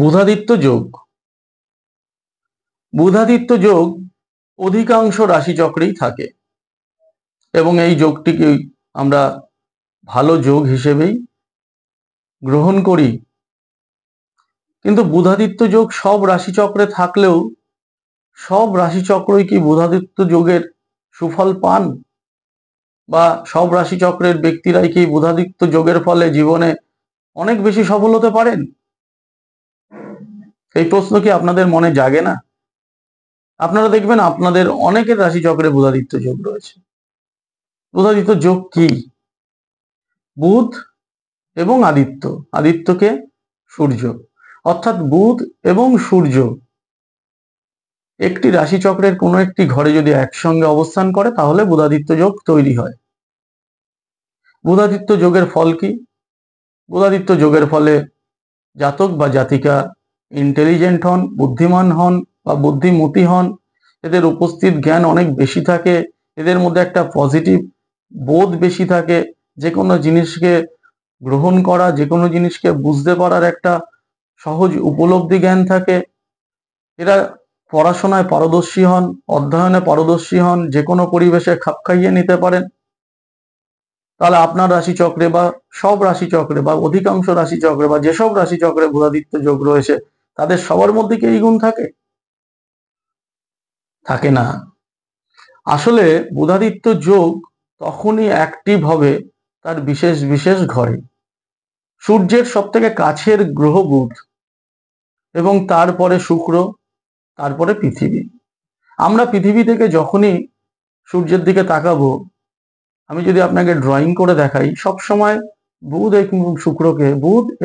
বুধাদিত্য যোগ। বুধাদিত্য যোগ অধিকাংশ রাশিচক্রেই থাকে এবং এই যোগটিকে আমরা ভালো যোগ হিসেবেই গ্রহণ করি। কিন্তু বুধাদিত্য যোগ সব রাশিচক্রে থাকলেও সব রাশিচক্রই কি বুধাদিত্য যোগের সুফল পান, বা সব রাশিচক্রের ব্যক্তিরাই কি বুধাদিত্য যোগের ফলে জীবনে অনেক বেশি সফল হতে পারেন? এই প্রশ্ন কি আপনাদের মনে জাগে না? আপনারা দেখবেন আপনাদের অনেকের রাশিচক্রে বুধাদিত্য যোগ রয়েছে। বুধাদিত্য যোগ কি? বুধ এবং আদিত্য, আদিত্যকে সূর্য, অর্থাৎ বুধ এবং সূর্য একটি রাশিচক্রের কোনো একটি ঘরে যদি একসঙ্গে অবস্থান করে তাহলে বুধাদিত্য যোগ তৈরি হয়। বুধাদিত্য যোগের ফল কি? বুধাদিত্য যোগের ফলে জাতক বা জাতিকা ইন্টেলিজেন্ট হন, বুদ্ধিমান হন বা বুদ্ধিমতী হন, এদের উপস্থিত জ্ঞান অনেক বেশি থাকে, এদের মধ্যে একটা পজিটিভ বোধ বেশি থাকে, যে কোনো জিনিসকে গ্রহণ করা, যে কোনো জিনিসকে বুঝতে পারার একটা সহজ উপলব্ধি জ্ঞান থাকে, এরা পড়াশোনায় পারদর্শী হন, অধ্যয়নে পারদর্শী হন, যে কোনো পরিবেশে খাপ খাইয়ে নিতে পারেন। তাহলে আপনার রাশিচক্রে বা সব রাশিচক্রে বা অধিকাংশ রাশিচক্রে বা যেসব রাশিচক্রে বুধাদিত্য যোগ রয়েছে তাদের সবার মধ্যে কি এই গুণ থাকে? থাকে না। আসলে বুধাদিত্য যোগ তখনই অ্যাক্টিভ হবে তার বিশেষ বিশেষ ঘরে। সূর্যের সব থেকে কাছের গ্রহ বুধ, এবং তারপরে শুক্র, তারপরে পৃথিবী। আমরা পৃথিবী থেকে যখনই সূর্যের দিকে তাকাবো, আমি যদি আপনাকে ড্রয়িং করে দেখাই, সব সময় বুধ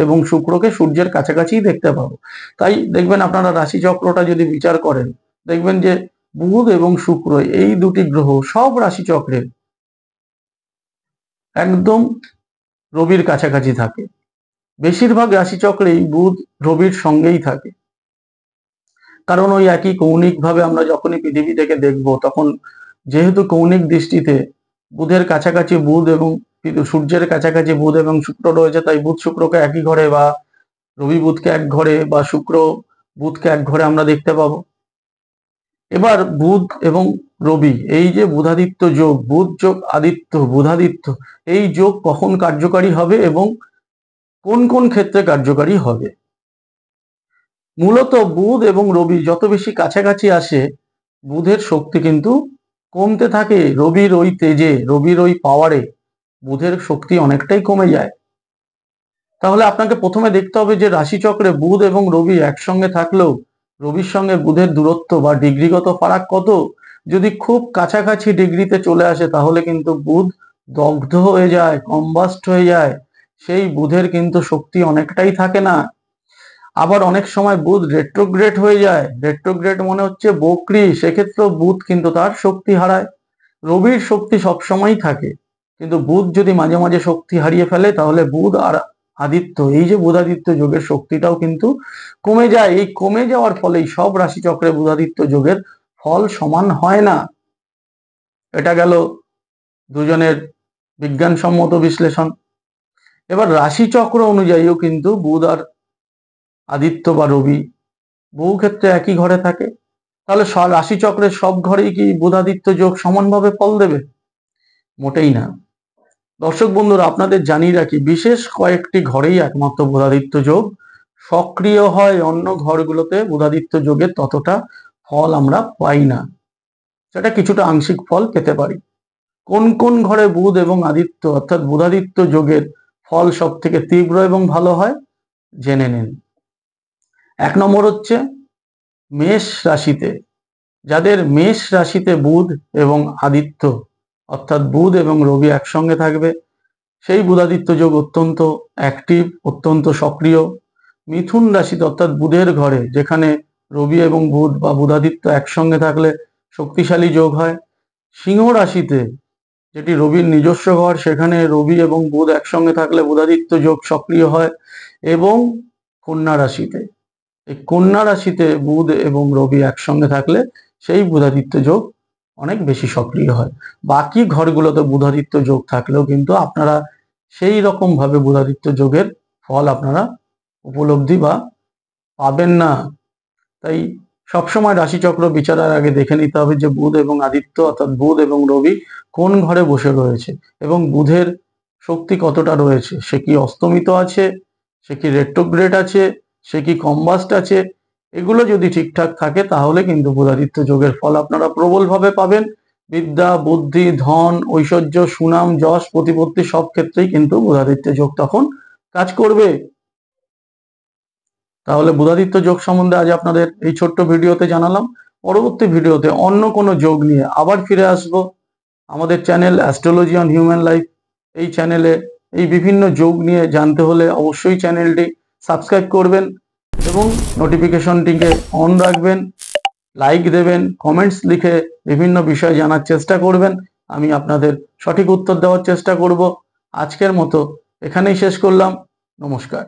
এবং শুক্রকে সূর্যের কাছাকাছি দেখতে পাবো। তাই দেখবেন আপনারা রাশিচক্রটা যদি বিচার করেন, দেখবেন যে বুধ এবং শুক্র এই দুটি গ্রহ সব রাশিচক্রের একদম রবির কাছাকাছি থাকে। বেশিরভাগ রাশিচক্রেই বুধ রবির সঙ্গেই থাকে, কারণ ওই একই কৌণিক ভাবে আমরা যখনই পৃথিবী থেকে দেখব, তখন যেহেতু কৌণিক দৃষ্টিতে বুধের কাছাকাছি বুধ এবং সূর্যের কাছাকাছি বুধ এবং শুক্র রয়েছে, তাই বুধ শুক্রকে একই ঘরে, বা রবি বুধকে এক ঘরে, বা শুক্র বুধকে এক ঘরে আমরা দেখতে পাবো। এবার বুধ এবং রবি, এই যে বুধাদিত্য যোগ, বুধ যোগ আদিত্য বুধাদিত্য, এই যোগ কখন কার্যকারী হবে এবং কোন কোন ক্ষেত্রে কার্যকারী হবে? মূলত বুধ এবং রবি যত বেশি কাছাকাছি আসে, বুধের শক্তি কিন্তু কমতে থাকে। রবির ওই তেজে, রবির ওই পাওয়ারে বুধের শক্তি অনেকটাই কমে যায়। তাহলে আপনাকে প্রথমে দেখতে হবে যে রাশিচক্রে বুধ এবং রবি একসঙ্গে থাকলেও রবির সঙ্গে বুধের দূরত্ব বা ডিগ্রিগত ফারাক কত। যদি খুব কাছাকাছি ডিগ্রিতে চলে আসে তাহলে কিন্তু বুধ দগ্ধ হয়ে যায়, কম্বাস্ট হয়ে যায়, সেই বুধের কিন্তু শক্তি অনেকটাই থাকে না। আবার অনেক সময় বুধ রেট্রোগ্রেড হয়ে যায়, রেট্রোগ্রেড মনে হচ্ছে বক্রি, সেক্ষেত্রেও বুধ কিন্তু তার শক্তি হারায়। রবির শক্তি সবসময়ই থাকে, কিন্তু বুধ যদি মাঝে মাঝে শক্তি হারিয়ে ফেলে তাহলে বুধ আর আদিত্য, এই যে বুধাদিত্য যোগের শক্তিটাও কিন্তু কমে যায়। এই কমে যাওয়ার ফলেই সব রাশিচক্রে বুধাদিত্য যোগের ফল সমান হয় না। এটা গেল দুজনের বিজ্ঞানসম্মত বিশ্লেষণ। এবার রাশিচক্র অনুযায়ীও কিন্তু বুধ আর আদিত্য বা রবি বহু ক্ষেত্রে একই ঘরে থাকে। তাহলে রাশিচক্রের সব ঘরেই কি বুধাদিত্য যোগ সমানভাবে ফল দেবে? মোটেই না। দর্শক বন্ধুরা, আপনাদের জানিয়ে রাখি, বিশেষ কয়েকটি ঘরেই একমাত্র বুধাদিত্য যোগ সক্রিয় হয়, অন্য ঘরগুলোতে বুধাদিত্য যোগের ততটা ফল আমরা পাই না, সেটা কিছুটা আংশিক ফল পেতে পারি। কোন কোন ঘরে বুধ এবং আদিত্য অর্থাৎ বুধাদিত্য যোগের ফল সব থেকে তীব্র এবং ভালো হয় জেনে নিন। 1 নম্বর হচ্ছে মেষ রাশিতে। যাদের মেষ রাশিতে বুধ এবং আদিত্য অর্থাৎ বুধ এবং রবি একসঙ্গে থাকবে, সেই বুধাদিত্য যোগ অত্যন্ত অ্যাক্টিভ, অত্যন্ত সক্রিয়। মিথুন রাশিতে অর্থাৎ বুধের ঘরে, যেখানে রবি এবং বুধ বা বুধাদিত্য একসঙ্গে থাকলে শক্তিশালী যোগ হয়। সিংহ রাশিতে, যেটি রবির নিজস্ব ঘর, সেখানে রবি এবং বুধ একসঙ্গে থাকলে বুধাদিত্য যোগ সক্রিয় হয়। এবং কন্যা রাশিতে, এই কন্যা রাশিতে বুধ এবং রবি একসঙ্গে থাকলে সেই বুধাদিত্য যোগ অনেক বেশি সক্রিয় হয়। বাকি ঘরগুলোতে বুধাদিত্য যোগ থাকলেও কিন্তু আপনারা সেই রকম ভাবে বুধাদিত্য যোগের ফল আপনারা উপলব্ধি বা পাবেন না। তাই সবসময় রাশিচক্র বিচারের আগে দেখে নিতে হবে যে বুধ এবং আদিত্য অর্থাৎ বুধ এবং রবি কোন ঘরে বসে রয়েছে এবং বুধের শক্তি কতটা রয়েছে, সে কি অস্তমিত আছে, সে কি রেট্রোগ্রেড আছে, সে কি কম্বাস্ট আছে। এগুলো যদি ঠিকঠাক থাকে তাহলে কিন্তু বুধাদিত্য যোগের ফল আপনারা প্রবলভাবে পাবেন। বিদ্যা, বুদ্ধি, ধন, ঐশ্বর্য, সুনাম, যশ, প্রতিপত্তি সব ক্ষেত্রেই কিন্তু বুধাদিত্য যোগ তখন কাজ করবে। তাহলে বুধাদিত্য যোগ সম্বন্ধে আজ আপনাদের এই ছোট্ট ভিডিওতে জানালাম। পরবর্তী ভিডিওতে অন্য কোনো যোগ নিয়ে আবার ফিরে আসব। আমাদের channel astrology on human life, এই চ্যানেলে এই বিভিন্ন যোগ নিয়ে জানতে হলে অবশ্যই চ্যানেলটি সাবস্ক্রাইব করবেন এবং নোটিফিকেশনটিকে অন রাখবেন, লাইক দেবেন, কমেন্টস লিখে বিভিন্ন বিষয় জানার চেষ্টা করবেন। আমি আপনাদের সঠিক উত্তর দেওয়ার চেষ্টা করব। আজকের মতো এখানেই শেষ করলাম। নমস্কার।